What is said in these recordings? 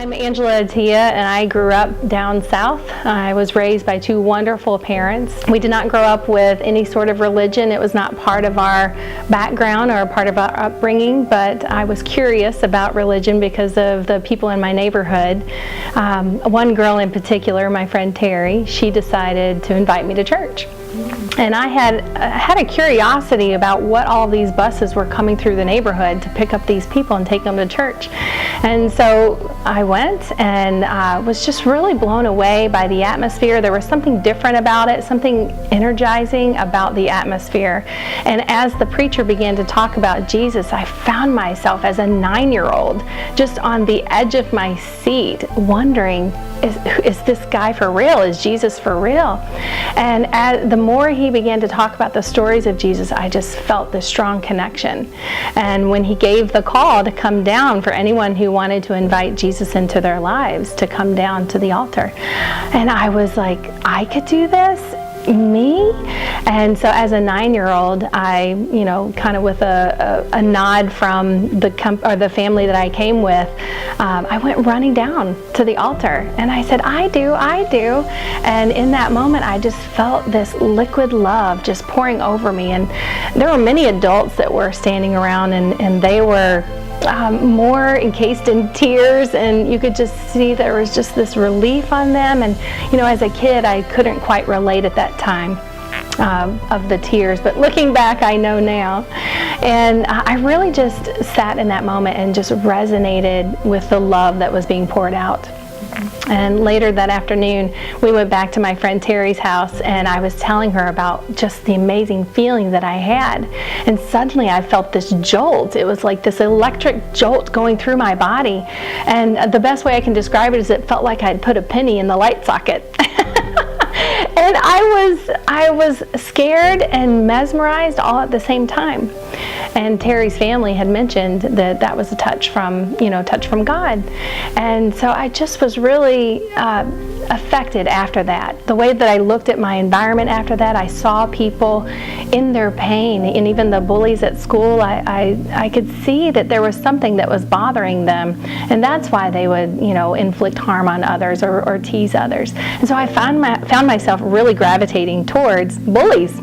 I'm Angela Attiah, and I grew up down south. I was raised by two wonderful parents. We did not grow up with any sort of religion. It was not part of our background or part of our upbringing, but I was curious about religion because of the people in my neighborhood. One girl in particular, my friend Terry, she decided to invite me to church. And I had a curiosity about what all these buses were coming through the neighborhood to pick up these people and take them to church. And so I went and was just really blown away by the atmosphere. There was something different about it, something energizing about the atmosphere. And as the preacher began to talk about Jesus, I found myself as a 9-year-old just on the edge of my seat wondering, is this guy for real? Is Jesus for real? And the more he began to talk about the stories of Jesus, I just felt this strong connection. And when he gave the call to come down for anyone who wanted to invite Jesus into their lives, to come down to the altar, and I was like, I could do this? Me? And so as a 9-year-old, I, kind of with a nod from the family that I came with, I went running down to the altar and I said, I do. And in that moment, I just felt this liquid love just pouring over me. And there were many adults that were standing around and they were more encased in tears, and you could just see there was just this relief on them. And as a kid, I couldn't quite relate at that time of the tears, but looking back, I know now. And I really just sat in that moment and just resonated with the love that was being poured out. And later that afternoon, we went back to my friend Terry's house, and I was telling her about just the amazing feeling that I had. And suddenly I felt this jolt. It was like this electric jolt going through my body. And the best way I can describe it is it felt like I'd put a penny in the light socket. And I was scared and mesmerized all at the same time. And Terry's family had mentioned that was a touch from God. And so I just was really affected after that. The way that I looked at my environment after that, I saw people in their pain, and even the bullies at school, I could see that there was something that was bothering them, and that's why they would, inflict harm on others or tease others. And so I found myself really gravitating towards bullies.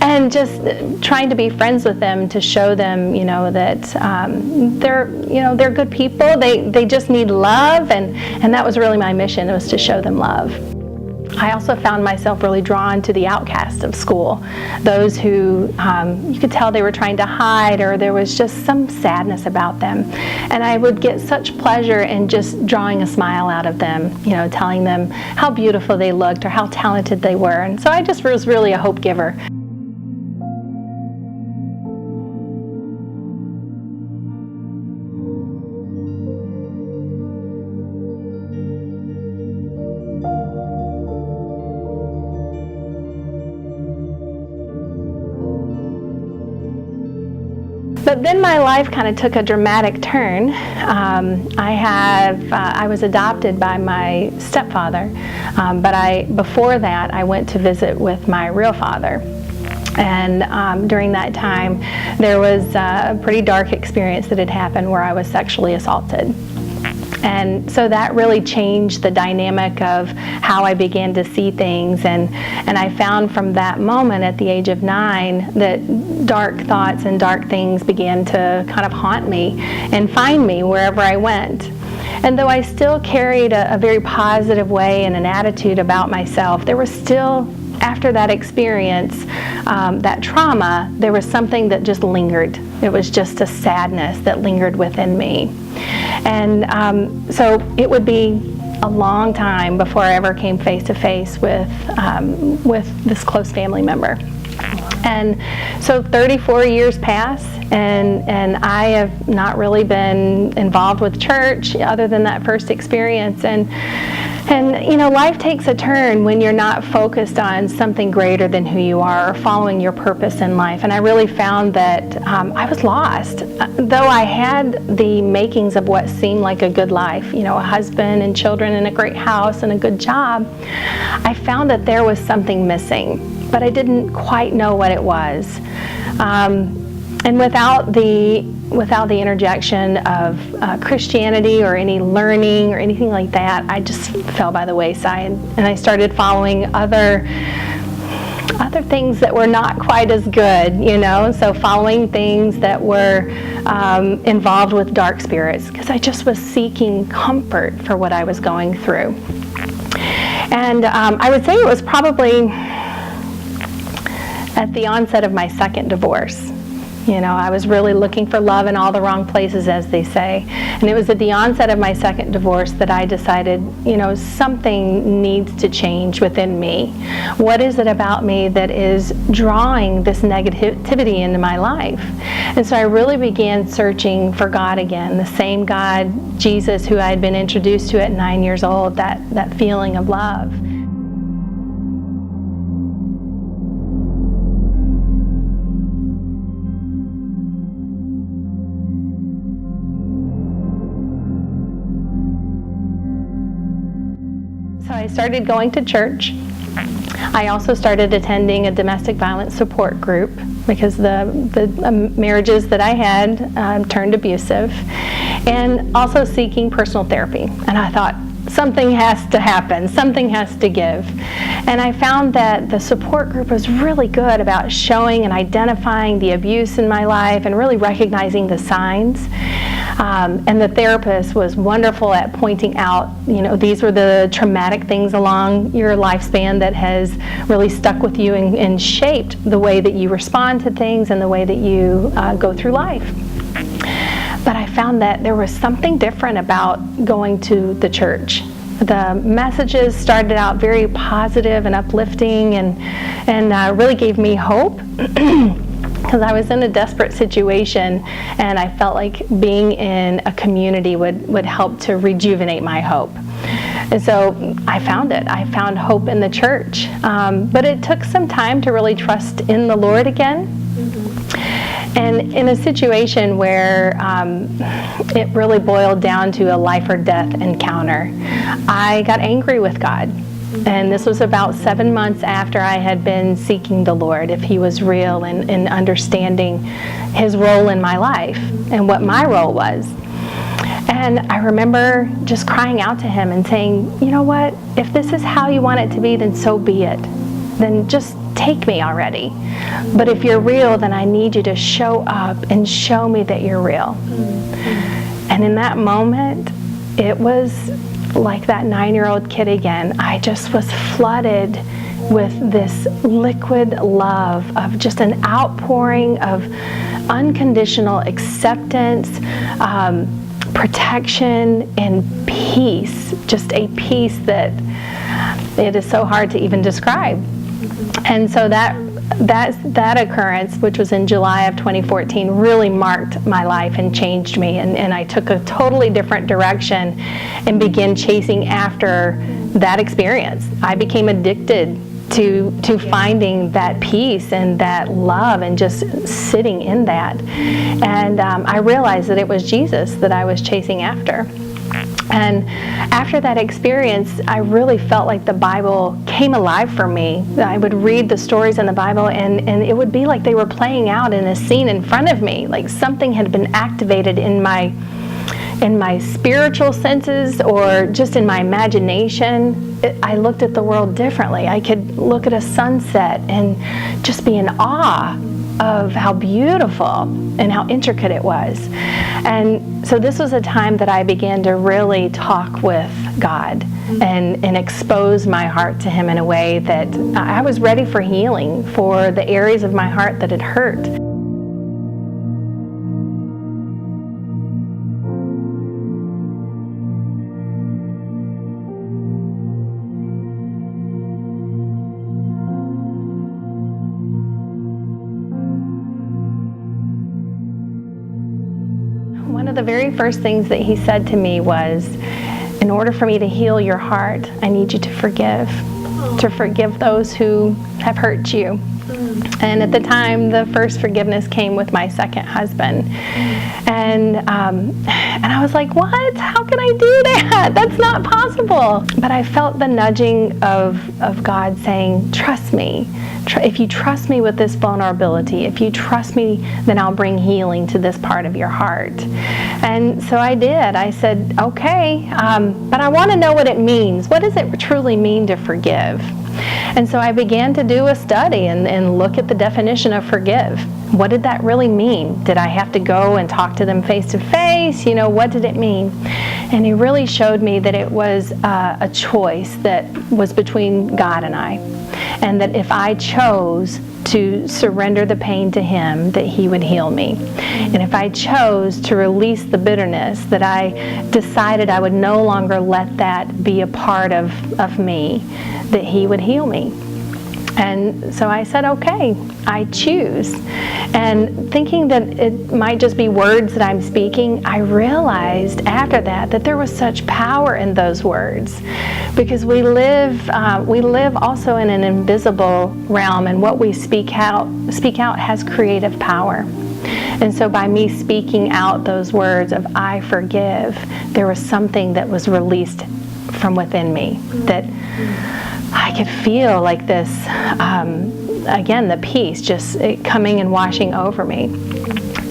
And just trying to be friends with them to show them, that they're good people. They just need love, and that was really my mission, was to show them love. I also found myself really drawn to the outcasts of school, those who you could tell they were trying to hide, or there was just some sadness about them. And I would get such pleasure in just drawing a smile out of them, telling them how beautiful they looked or how talented they were. And so I just was really a hope giver. But then my life kind of took a dramatic turn. I was adopted by my stepfather, but before that I went to visit with my real father. And during that time, there was a pretty dark experience that had happened where I was sexually assaulted. And so that really changed the dynamic of how I began to see things. And I found from that moment at the age of 9 that dark thoughts and dark things began to kind of haunt me and find me wherever I went. And though I still carried a very positive way and an attitude about myself, there was still, after that experience, that trauma, there was something that just lingered. It was just a sadness that lingered within me. And so it would be a long time before I ever came face to face with this close family member. And so 34 years pass, and I have not really been involved with church other than that first experience. And life takes a turn when you're not focused on something greater than who you are or following your purpose in life. And I really found that I was lost. Though I had the makings of what seemed like a good life, a husband and children and a great house and a good job, I found that there was something missing, but I didn't quite know what it was. And without the interjection of Christianity or any learning or anything like that, I just fell by the wayside, and I started following other things that were not quite as good, so following things that were involved with dark spirits, because I just was seeking comfort for what I was going through. And I would say it was probably at the onset of my second divorce. I was really looking for love in all the wrong places, as they say. And it was at the onset of my second divorce that I decided, something needs to change within me. What is it about me that is drawing this negativity into my life? And so I really began searching for God again, the same God, Jesus, who I had been introduced to at 9 years old, that feeling of love. So I started going to church. I also started attending a domestic violence support group because the marriages that I had turned abusive, and also seeking personal therapy. And I thought, something has to happen, something has to give. And I found that the support group was really good about showing and identifying the abuse in my life and really recognizing the signs. And the therapist was wonderful at pointing out, these were the traumatic things along your lifespan that has really stuck with you and shaped the way that you respond to things and the way that you go through life. But I found that there was something different about going to the church. The messages started out very positive and uplifting and really gave me hope. Because I was in a desperate situation, and I felt like being in a community would help to rejuvenate my hope. And so I found it. I found hope in the church. But it took some time to really trust in the Lord again. And in a situation where it really boiled down to a life or death encounter, I got angry with God. And this was about 7 months after I had been seeking the Lord, if He was real, and understanding His role in my life and what my role was. And I remember just crying out to Him and saying, you know what, if this is how you want it to be, then so be it. Then just take me already. But if you're real, then I need you to show up and show me that you're real. And in that moment, it was like that 9-year-old kid again. I just was flooded with this liquid love of just an outpouring of unconditional acceptance, protection, and peace. Just a peace that it is so hard to even describe. And so that occurrence, which was in July of 2014, really marked my life and changed me. And I took a totally different direction and began chasing after that experience. I became addicted to finding that peace and that love and just sitting in that. And I realized that it was Jesus that I was chasing after. And after that experience, I really felt like the Bible came alive for me. I would read the stories in the Bible, and it would be like they were playing out in a scene in front of me, like something had been activated in my spiritual senses or just in my imagination. I looked at the world differently. I could look at a sunset and just be in awe of how beautiful and how intricate it was. And so this was a time that I began to really talk with God and expose my heart to Him in a way that I was ready for healing for the areas of my heart that had hurt. One of the very first things that He said to me was, in order for me to heal your heart, I need you to forgive those who have hurt you. And at the time, the first forgiveness came with my second husband. And I was like, what? How can I do that? That's not possible. But I felt the nudging of God saying, trust me. If you trust me with this vulnerability, if you trust me, then I'll bring healing to this part of your heart. And so I did. I said, okay, but I want to know what it means. What does it truly mean to forgive? And so I began to do a study and look at the definition of forgive. What did that really mean? Did I have to go and talk to them face to face? What did it mean? And he really showed me that it was a choice that was between God and I. And that if I chose to surrender the pain to him, that he would heal me. And if I chose to release the bitterness, that I decided I would no longer let that be a part of me, that he would heal me. And so I said, okay, I choose. And thinking that it might just be words that I'm speaking, I realized after that there was such power in those words. Because we live also in an invisible realm, and what we speak out has creative power. And so by me speaking out those words of I forgive, there was something that was released from within me, that I could feel like this, again, the peace just coming and washing over me.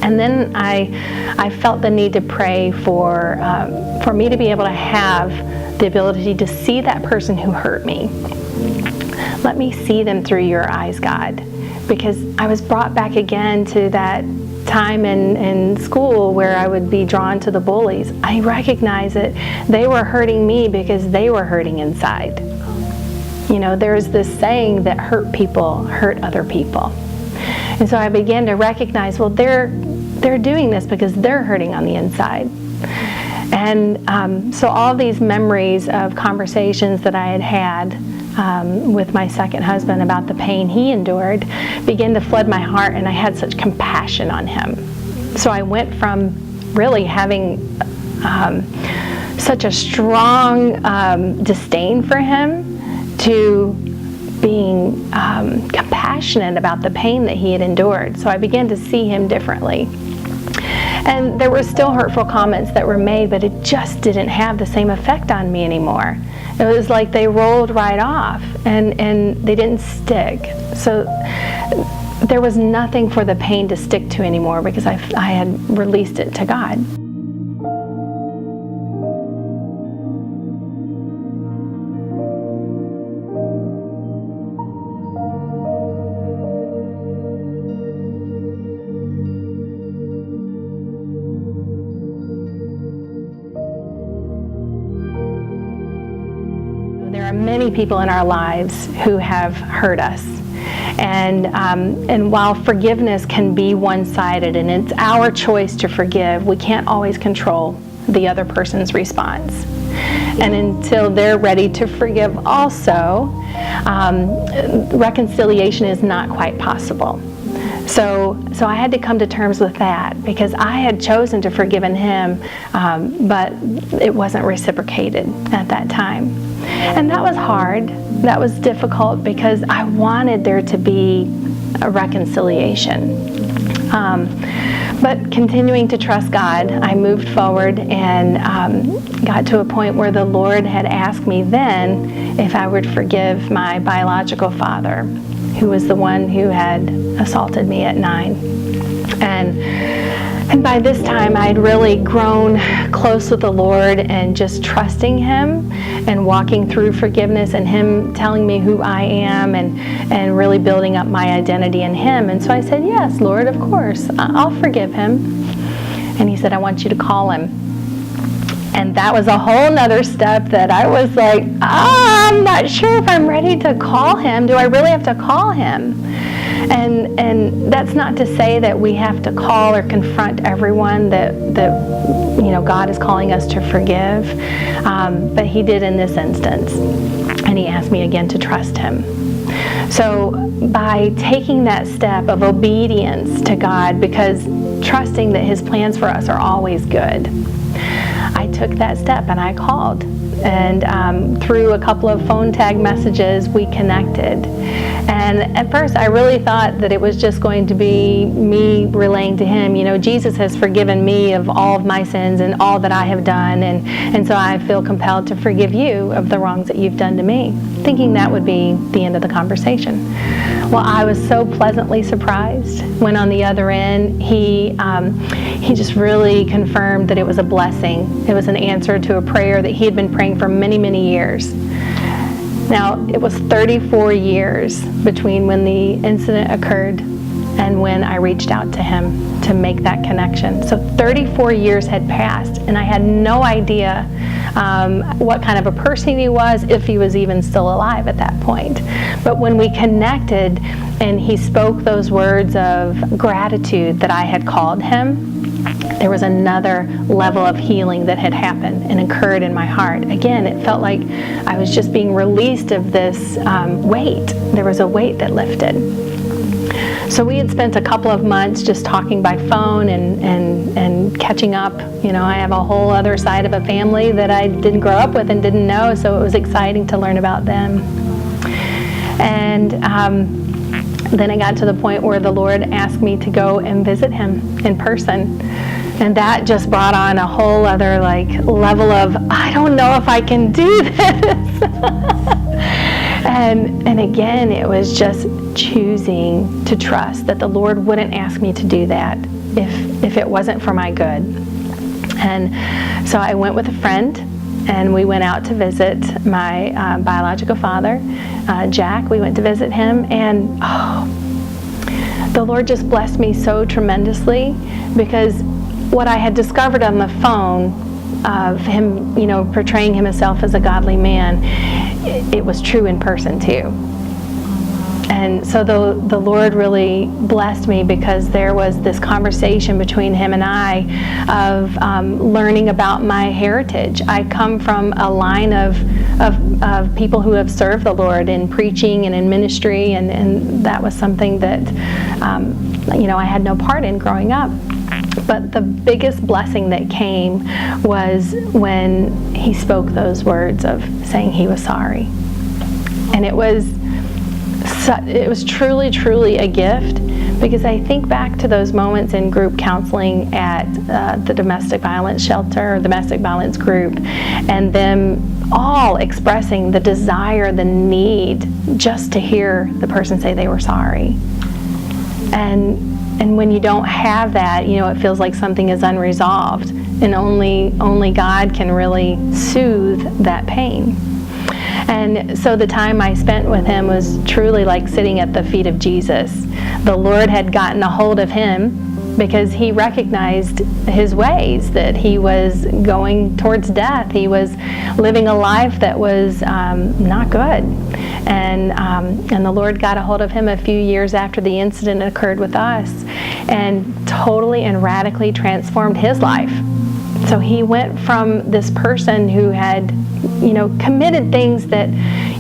And then I felt the need to pray for me to be able to have the ability to see that person who hurt me. Let me see them through your eyes, God. Because I was brought back again to that time in school where I would be drawn to the bullies. I recognized that they were hurting me because they were hurting inside. There's this saying that hurt people hurt other people. And so I began to recognize, well, they're doing this because they're hurting on the inside. And so all these memories of conversations that I had with my second husband about the pain he endured began to flood my heart, and I had such compassion on him. So I went from really having such a strong disdain for him to being compassionate about the pain that he had endured. So I began to see him differently. And there were still hurtful comments that were made, but it just didn't have the same effect on me anymore. It was like they rolled right off and they didn't stick. So there was nothing for the pain to stick to anymore because I had released it to God. There are many people in our lives who have hurt us. And while forgiveness can be one-sided and it's our choice to forgive, we can't always control the other person's response. And until they're ready to forgive also, reconciliation is not quite possible. So I had to come to terms with that because I had chosen to forgive him, but it wasn't reciprocated at that time. And that was hard. That was difficult because I wanted there to be a reconciliation. But continuing to trust God, I moved forward and got to a point where the Lord had asked me then if I would forgive my biological father, who was the one who had assaulted me at 9. And by this time, I had really grown close with the Lord and just trusting Him and walking through forgiveness and Him telling me who I am and really building up my identity in Him. And so I said, yes, Lord, of course, I'll forgive him. And He said, I want you to call him. And that was a whole nother step that I was like, I'm not sure if I'm ready to call him. Do I really have to call him? And that's not to say that we have to call or confront everyone that God is calling us to forgive. But He did in this instance. And He asked me again to trust Him. So by taking that step of obedience to God, because trusting that His plans for us are always good, I took that step and I called. And through a couple of phone tag messages, we connected. And at first I really thought that it was just going to be me relaying to him, Jesus has forgiven me of all of my sins and all that I have done, and so I feel compelled to forgive you of the wrongs that you've done to me, thinking that would be the end of the conversation. Well, I was so pleasantly surprised when on the other end he just really confirmed that it was a blessing. It was an answer to a prayer that he had been praying for many, many years. Now, it was 34 years between when the incident occurred and when I reached out to him to make that connection. So 34 years had passed, and I had no idea what kind of a person he was, if he was even still alive at that point. But when we connected and he spoke those words of gratitude that I had called him, there was another level of healing that had happened and occurred in my heart. Again, it felt like I was just being released of this weight. There was a weight that lifted. So we had spent a couple of months just talking by phone and catching up. I have a whole other side of a family that I didn't grow up with and didn't know, so it was exciting to learn about them. And then it got to the point where the Lord asked me to go and visit him in person. And that just brought on a whole other level of, I don't know if I can do this. And again, it was just choosing to trust that the Lord wouldn't ask me to do that if it wasn't for my good. And so I went with a friend, and we went out to visit my biological father, Jack. We went to visit him, and the Lord just blessed me so tremendously, because what I had discovered on the phone of him, portraying himself as a godly man, it was true in person too. And so the Lord really blessed me, because there was this conversation between him and I of learning about my heritage. I come from a line of people who have served the Lord in preaching and in ministry, and that was something that I had no part in growing up. But the biggest blessing that came was when he spoke those words of saying he was sorry. And it was truly, truly a gift, because I think back to those moments in group counseling at the domestic violence shelter or domestic violence group, and them all expressing the desire, the need, just to hear the person say they were sorry. And when you don't have that, it feels like something is unresolved, and only God can really soothe that pain. And so the time I spent with him was truly like sitting at the feet of Jesus. The Lord had gotten a hold of him because he recognized his ways, that he was going towards death. He was living a life that was not good. And the Lord got a hold of him a few years after the incident occurred with us, and totally and radically transformed his life. So he went from this person who had, committed things that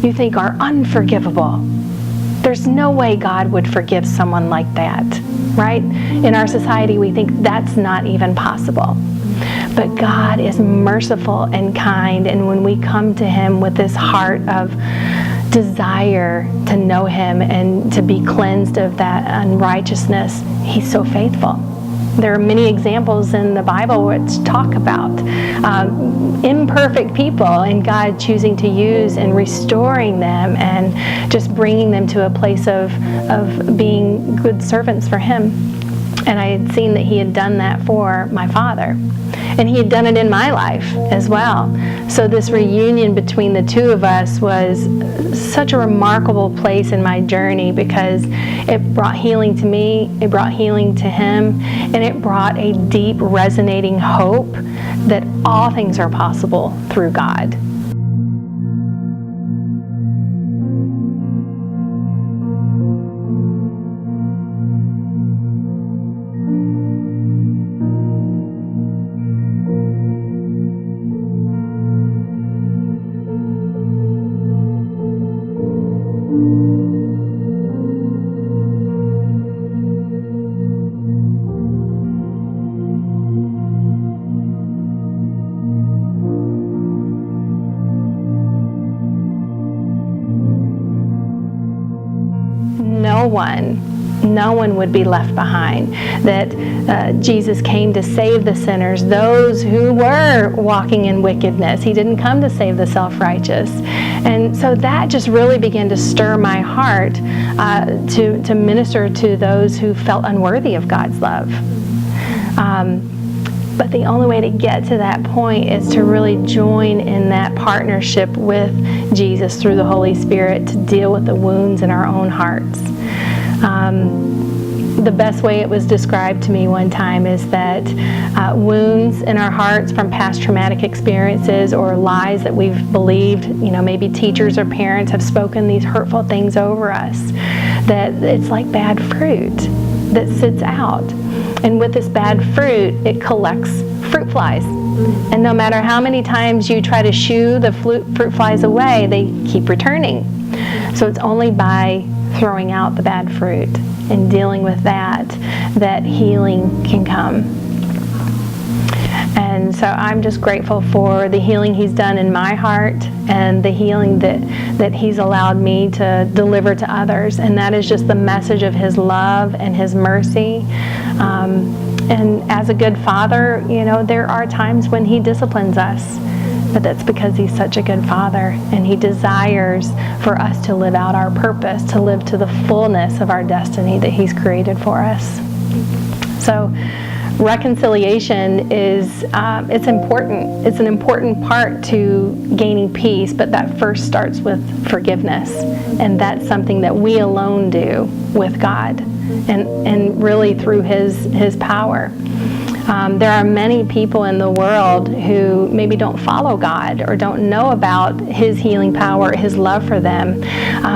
you think are unforgivable. There's no way God would forgive someone like that, right? In our society, we think that's not even possible. But God is merciful and kind, and when we come to him with this heart of desire to know him and to be cleansed of that unrighteousness, he's so faithful. There are many examples in the Bible which talk about imperfect people and God choosing to use and restoring them and just bringing them to a place of being good servants for him. And I had seen that he had done that for my father. And he had done it in my life as well. So this reunion between the two of us was such a remarkable place in my journey, because it brought healing to me, it brought healing to him, and it brought a deep resonating hope that all things are possible through God. no one would be left behind, that Jesus came to save the sinners, those who were walking in wickedness. He didn't come to save the self-righteous. And so that just really began to stir my heart to minister to those who felt unworthy of God's love. But the only way to get to that point is to really join in that partnership with Jesus through the Holy Spirit to deal with the wounds in our own hearts. The best way it was described to me one time is that wounds in our hearts from past traumatic experiences or lies that we've believed, maybe teachers or parents have spoken these hurtful things over us, that it's like bad fruit that sits out. And with this bad fruit, it collects fruit flies. And no matter how many times you try to shoo the fruit flies away, they keep returning. So it's only by throwing out the bad fruit and dealing with that healing can come. And so I'm just grateful for the healing He's done in my heart and the healing that He's allowed me to deliver to others. And that is just the message of His love and His mercy. And as a good Father, there are times when He disciplines us. But that's because He's such a good Father, and He desires for us to live out our purpose, to live to the fullness of our destiny that He's created for us. So reconciliation is it's important. It's an important part to gaining peace, but that first starts with forgiveness, and that's something that we alone do with God, and really through His power. There are many people in the world who maybe don't follow God or don't know about His healing power, His love for them,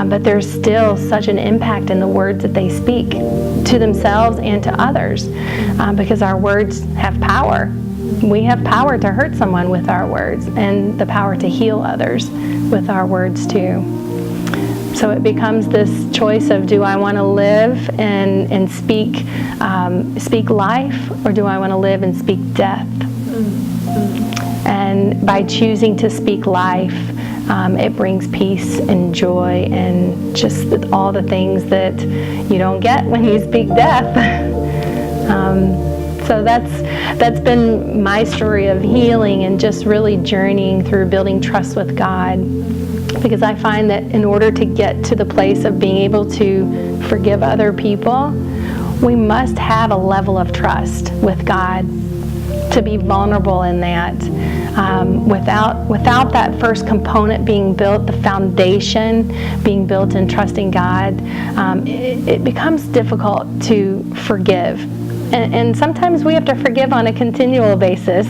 but there's still such an impact in the words that they speak to themselves and to others, because our words have power. We have power to hurt someone with our words, and the power to heal others with our words too. So it becomes this choice of, do I want to live and speak life, or do I want to live and speak death? And by choosing to speak life, it brings peace and joy and just all the things that you don't get when you speak death. So that's been my story of healing and just really journeying through building trust with God. Because I find that in order to get to the place of being able to forgive other people, we must have a level of trust with God to be vulnerable in that. Without that first component being built, the foundation being built in trusting God, it becomes difficult to forgive. And sometimes we have to forgive on a continual basis.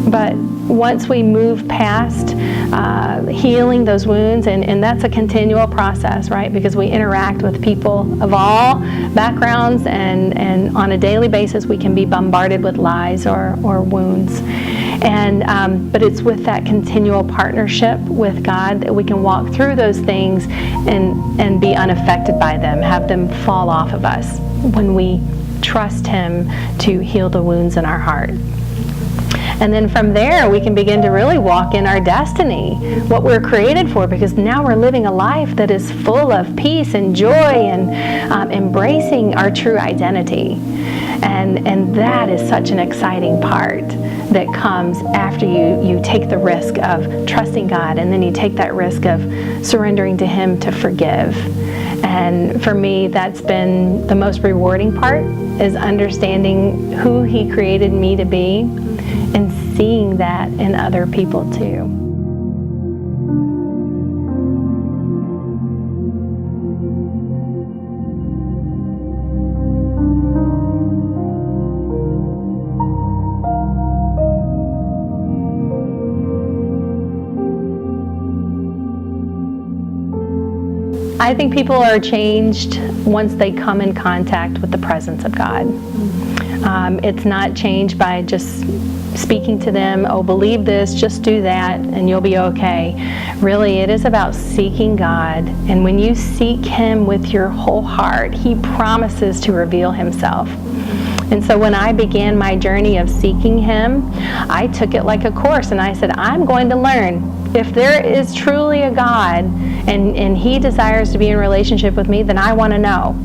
But once we move past healing those wounds, and that's a continual process, right? Because we interact with people of all backgrounds, and on a daily basis we can be bombarded with lies or wounds. But it's with that continual partnership with God that we can walk through those things and be unaffected by them, have them fall off of us when we trust Him to heal the wounds in our heart. And then from there, we can begin to really walk in our destiny, what we're created for, because now we're living a life that is full of peace and joy and embracing our true identity. And that is such an exciting part that comes after you take the risk of trusting God, and then you take that risk of surrendering to Him to forgive. And for me, that's been the most rewarding part, is understanding who He created me to be and seeing that in other people too. I think people are changed once they come in contact with the presence of God. It's not changed by just speaking to them, oh, believe this, just do that, and you'll be okay. Really, it is about seeking God. And when you seek Him with your whole heart, He promises to reveal Himself. And so when I began my journey of seeking Him, I took it like a course, and I said, I'm going to learn If there is truly a God and He desires to be in relationship with me, then I want to know.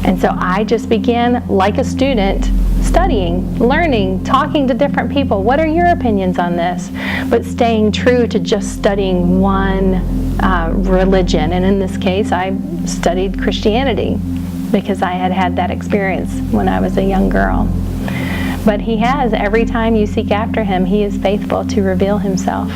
And so I just began, like a student, studying, learning, talking to different people. What are your opinions on this? But staying true to just studying one religion. And in this case, I studied Christianity because I had had that experience when I was a young girl. But He has, every time you seek after Him, He is faithful to reveal Himself.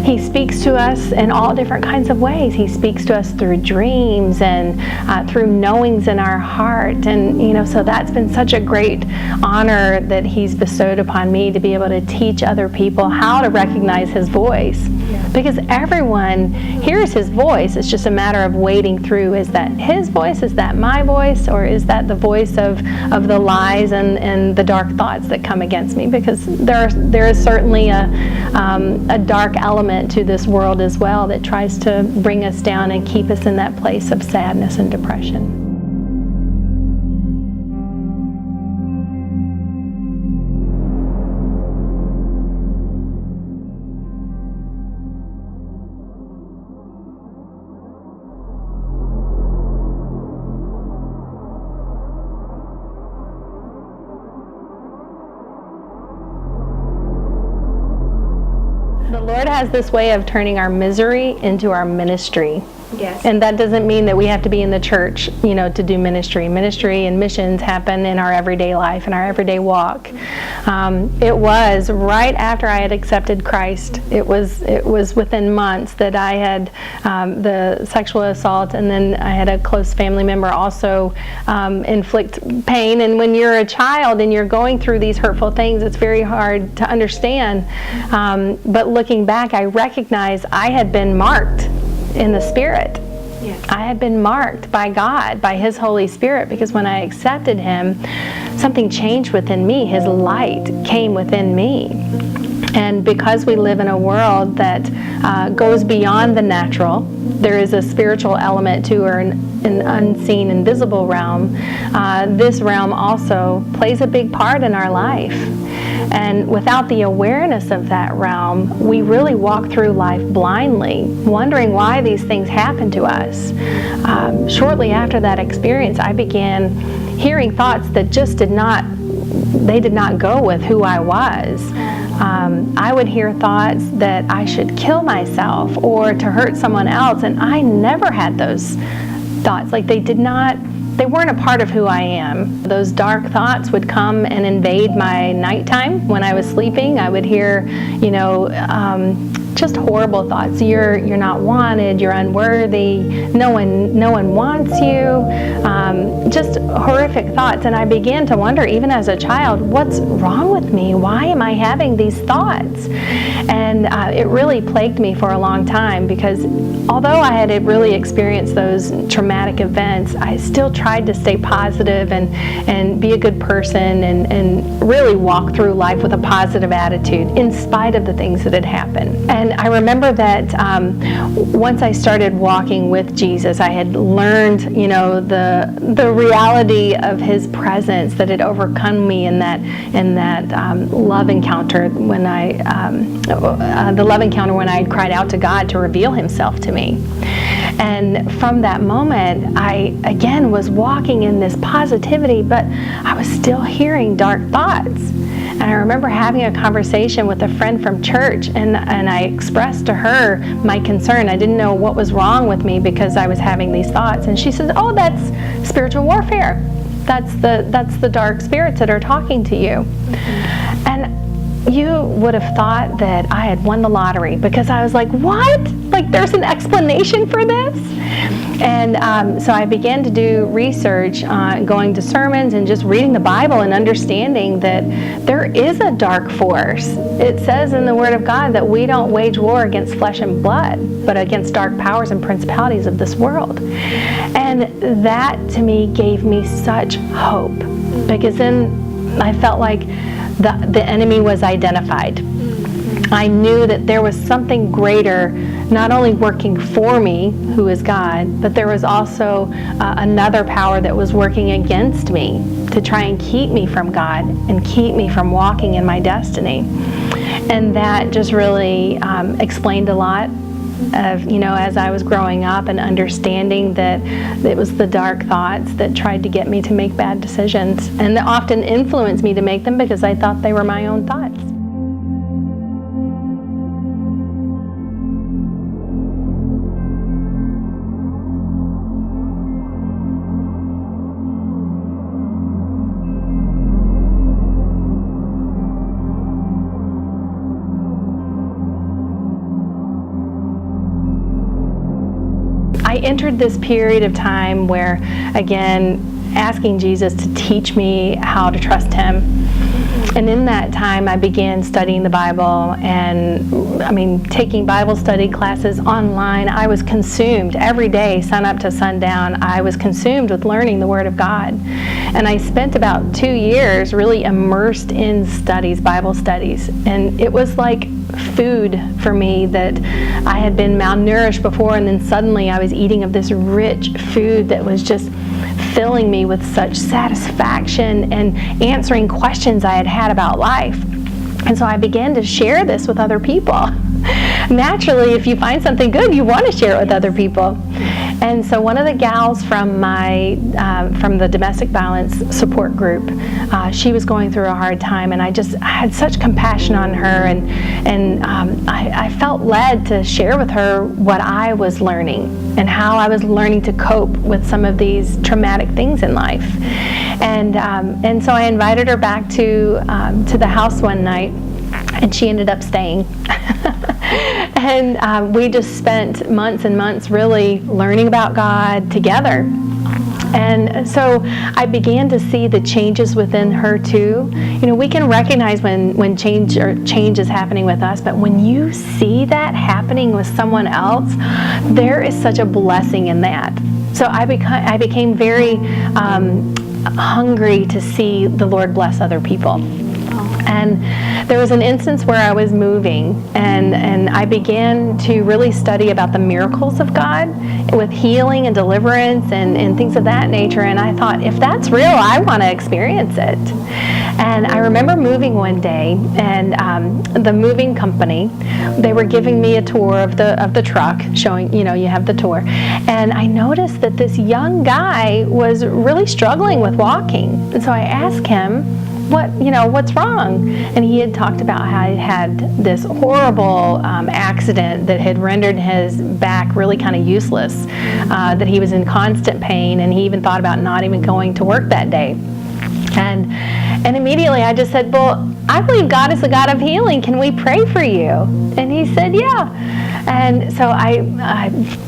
He speaks to us in all different kinds of ways. He speaks to us through dreams and through knowings in our heart. And, so that's been such a great honor that He's bestowed upon me to be able to teach other people how to recognize His voice. Because everyone hears His voice. It's just a matter of wading through. Is that His voice? Is that my voice? Or is that the voice of the lies and the dark thoughts that come against me? Because there is certainly a dark element to this world as well that tries to bring us down and keep us in that place of sadness and depression. The Lord has this way of turning our misery into our ministry. Yes. And that doesn't mean that we have to be in the church, to do ministry. Ministry and missions happen in our everyday life, in our everyday walk. It was right after I had accepted Christ. It was within months that I had the sexual assault, and then I had a close family member also inflict pain. And when you're a child and you're going through these hurtful things, it's very hard to understand. But looking back, I recognize I had been marked in the Spirit. Yes. I had been marked by God, by His Holy Spirit, because when I accepted Him, something changed within me. His light came within me. And because we live in a world that goes beyond the natural, there is a spiritual element to an unseen, invisible realm. This realm also plays a big part in our life. And without the awareness of that realm, we really walk through life blindly, wondering why these things happen to us. Shortly after that experience, I began hearing thoughts that just did not go with who I was. I would hear thoughts that I should kill myself or to hurt someone else, and I never had those thoughts. Like they weren't a part of who I am. Those dark thoughts would come and invade my nighttime when I was sleeping. I would hear, just horrible thoughts. You're not wanted. You're unworthy. No one wants you. Just horrific thoughts. And I began to wonder, even as a child, what's wrong with me? Why am I having these thoughts? And it really plagued me for a long time, because although I had really experienced those traumatic events, I still tried to stay positive and be a good person and really walk through life with a positive attitude in spite of the things that had happened. And I remember that once I started walking with Jesus, I had learned, the reality of His presence that had overcome me in that love encounter when the love encounter when I had cried out to God to reveal Himself to me. And from that moment, I again was walking in this positivity, but I was still hearing dark thoughts. And I remember having a conversation with a friend from church, and I expressed to her my concern. I didn't know what was wrong with me because I was having these thoughts. And she said, "Oh, that's spiritual warfare. That's the dark spirits that are talking to you." And you would have thought that I had won the lottery, because I was like, what? Like, there's an explanation for this? And so I began to do research, going to sermons and just reading the Bible and understanding that there is a dark force. It says in the Word of God that we don't wage war against flesh and blood, but against dark powers and principalities of this world. And that, to me, gave me such hope, because then I felt like the enemy was identified. I knew that there was something greater, not only working for me, who is God, but there was also another power that was working against me to try and keep me from God and keep me from walking in my destiny. And that just really explained a lot of, as I was growing up and understanding that it was the dark thoughts that tried to get me to make bad decisions, and that often influenced me to make them because I thought they were my own thoughts. I entered this period of time where, again, asking Jesus to teach me how to trust Him. And in that time, I began studying the Bible and, taking Bible study classes online. I was consumed every day, sun up to sundown. I was consumed with learning the Word of God. And I spent about 2 years really immersed in studies, Bible studies. And it was like food for me that I had been malnourished before, and then suddenly I was eating of this rich food that was just filling me with such satisfaction and answering questions I had had about life. And so I began to share this with other people. Naturally, if you find something good, you want to share it with other people. And so one of the gals from from the domestic violence support group, she was going through a hard time, and I had such compassion on her, and I felt led to share with her what I was learning and how I was learning to cope with some of these traumatic things in life. And so I invited her back to the house one night, and she ended up staying. And we just spent months and months really learning about God together. And so I began to see the changes within her too. We can recognize when change is happening with us, but when you see that happening with someone else, there is such a blessing in that. So I became very hungry to see the Lord bless other people. And there was an instance where I was moving, and I began to really study about the miracles of God with healing and deliverance and things of that nature. And I thought, if that's real, I want to experience it. And I remember moving one day, and the moving company, they were giving me a tour of the truck, showing, you have the tour. And I noticed that this young guy was really struggling with walking. And so I asked him, what's wrong? And he had talked about how he had this horrible accident that had rendered his back really kind of useless, that he was in constant pain, and he even thought about not even going to work that day. And immediately I just said, well, I believe God is the God of healing. Can we pray for you? And he said, yeah. And so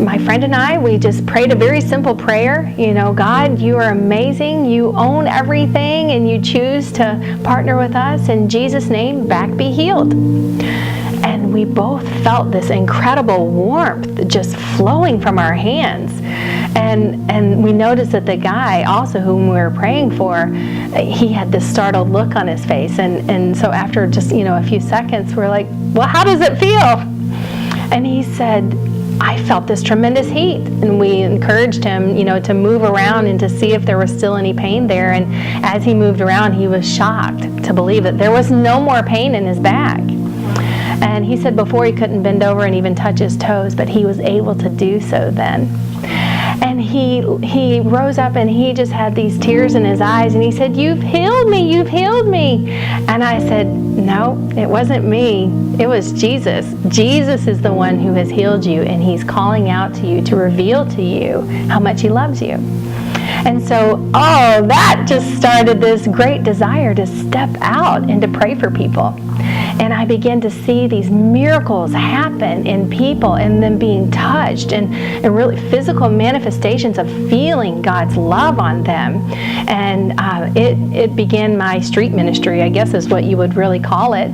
my friend and I, we just prayed a very simple prayer. God, you are amazing. You own everything, and you choose to partner with us. In Jesus' name, back be healed. And we both felt this incredible warmth just flowing from our hands. And we noticed that the guy also whom we were praying for, he had this startled look on his face. And so after just, a few seconds, we're like, well, how does it feel? And he said, I felt this tremendous heat. And we encouraged him, to move around and to see if there was still any pain there. And as he moved around, he was shocked to believe that there was no more pain in his back. And he said before he couldn't bend over and even touch his toes, but he was able to do so then. And he rose up, and he just had these tears in his eyes, and he said, you've healed me, you've healed me. And I said, no, it wasn't me, it was Jesus. Jesus is the one who has healed you, and he's calling out to you to reveal to you how much he loves you. And so, that just started this great desire to step out and to pray for people. And I began to see these miracles happen in people, and them being touched, and really physical manifestations of feeling God's love on them. And it began my street ministry, I guess is what you would really call it.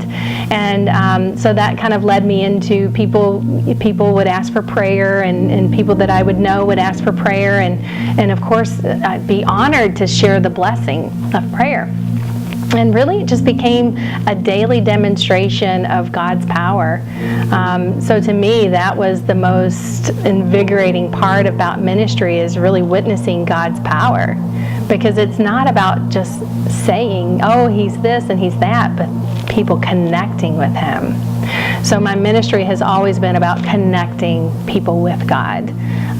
And so that kind of led me into people would ask for prayer, and people that I would know would ask for prayer. And of course, I'd be honored to share the blessing of prayer. And really, it just became a daily demonstration of God's power. So to me, that was the most invigorating part about ministry, is really witnessing God's power. Because it's not about just saying, oh, he's this and he's that, but people connecting with Him. So my ministry has always been about connecting people with God.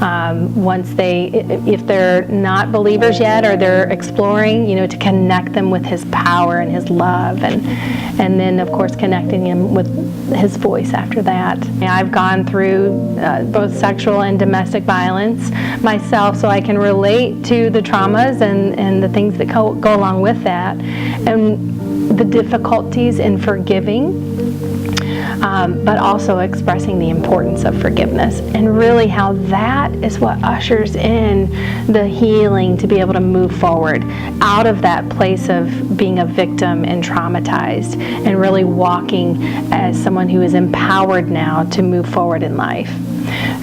If they're not believers yet or they're exploring, to connect them with His power and His love, and then of course connecting them with His voice after that. I've gone through both sexual and domestic violence myself, so I can relate to the traumas and the things that go along with that, and the difficulties in forgiving. But also expressing the importance of forgiveness, and really how that is what ushers in the healing to be able to move forward out of that place of being a victim and traumatized, and really walking as someone who is empowered now to move forward in life.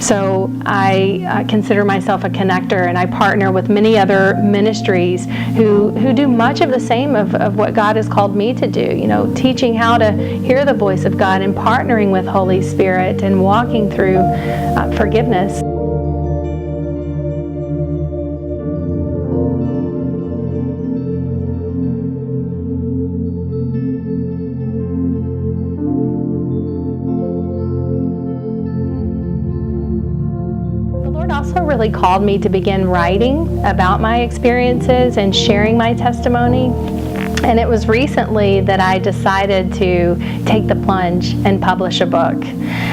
So I consider myself a connector, and I partner with many other ministries who do much of the same of what God has called me to do, teaching how to hear the voice of God and partnering with Holy Spirit and walking through forgiveness. Also really called me to begin writing about my experiences and sharing my testimony. And it was recently that I decided to take the plunge and publish a book.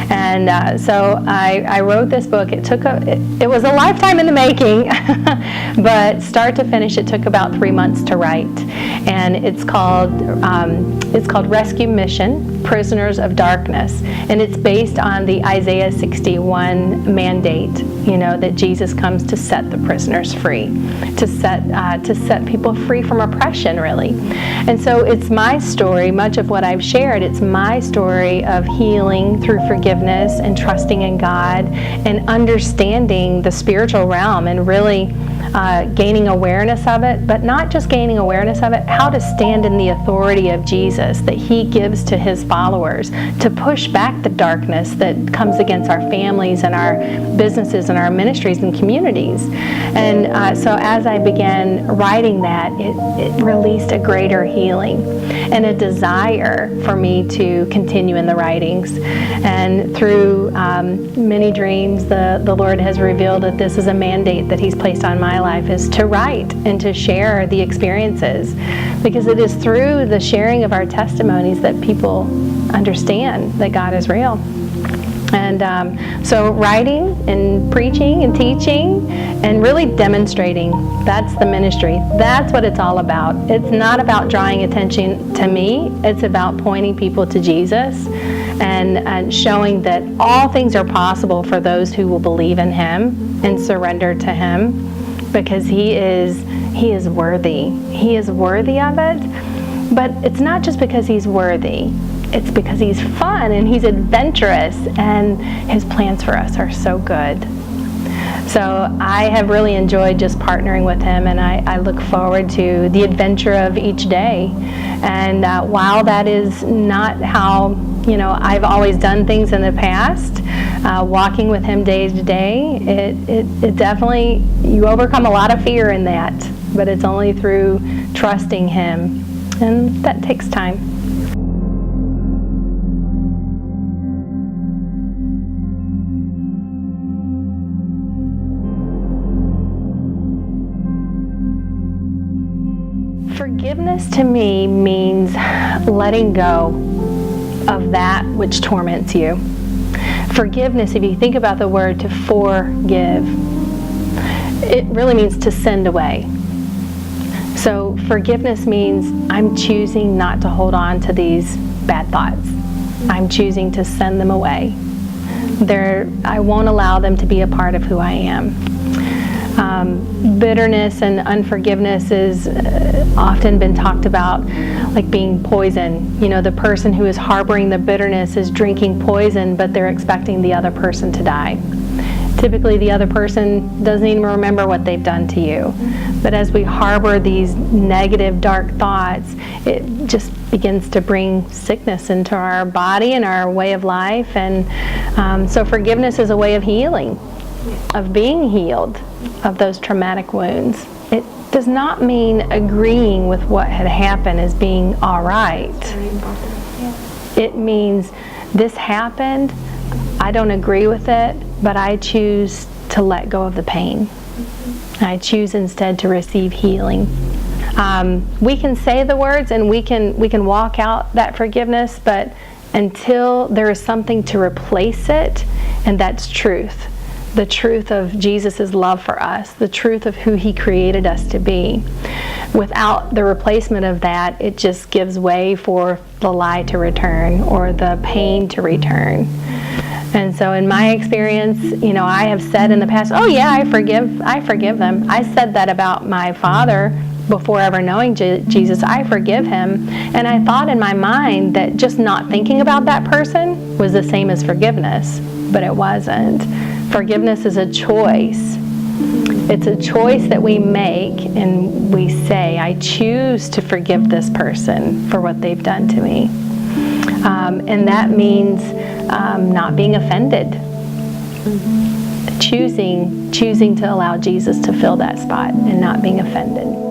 And so I wrote this book. It was a lifetime in the making, but start to finish, it took about 3 months to write. And it's called Rescue Mission: Prisoners of Darkness, and it's based on the Isaiah 61 mandate. That Jesus comes to set the prisoners free, to set people free from oppression, really. And so it's my story. Much of what I've shared, it's my story of healing through forgiveness and trusting in God and understanding the spiritual realm and really gaining awareness of it, but not just gaining awareness of it, how to stand in the authority of Jesus that He gives to His followers to push back the darkness that comes against our families and our businesses and our ministries and communities. And so as I began writing that, it released a greater healing and a desire for me to continue in the writings. And through many dreams, the Lord has revealed that this is a mandate that He's placed on my life, is to write and to share the experiences, because it is through the sharing of our testimonies that people understand that God is real. And so writing and preaching and teaching and really demonstrating, that's the ministry. That's what it's all about. It's not about drawing attention to me. It's about pointing people to Jesus and showing that all things are possible for those who will believe in Him and surrender to Him, because He is worthy. He is worthy of it. But it's not just because He's worthy. It's because He's fun and He's adventurous, and His plans for us are so good. So I have really enjoyed just partnering with Him, and I look forward to the adventure of each day. And while that is not how I've always done things in the past, walking with Him day to day, it definitely, you overcome a lot of fear in that, but it's only through trusting Him, and that takes time. Forgiveness to me means letting go of that which torments you. Forgiveness, if you think about the word to forgive, it really means to send away. So forgiveness means I'm choosing not to hold on to these bad thoughts. I'm choosing to send them away. I won't allow them to be a part of who I am. Bitterness and unforgiveness is often been talked about like being poison. The person who is harboring the bitterness is drinking poison, but they're expecting the other person to die. Typically, the other person doesn't even remember what they've done to you. But as we harbor these negative, dark thoughts, it just begins to bring sickness into our body and our way of life. And so forgiveness is a way of healing, of being healed of those traumatic wounds. It does not mean agreeing with what had happened as being all right. It means this happened, I don't agree with it, but I choose to let go of the pain. I choose instead to receive healing. We can say the words and we can walk out that forgiveness, but until there is something to replace it, and that's truth. The truth of Jesus' love for us, the truth of who He created us to be. Without the replacement of that, it just gives way for the lie to return or the pain to return. And so in my experience, I have said in the past, oh yeah, I forgive them. I said that about my father before ever knowing Jesus. I forgive him. And I thought in my mind that just not thinking about that person was the same as forgiveness, but it wasn't. Forgiveness is a choice. It's a choice that we make, and we say, I choose to forgive this person for what they've done to me. And that means not being offended. Choosing to allow Jesus to fill that spot and not being offended.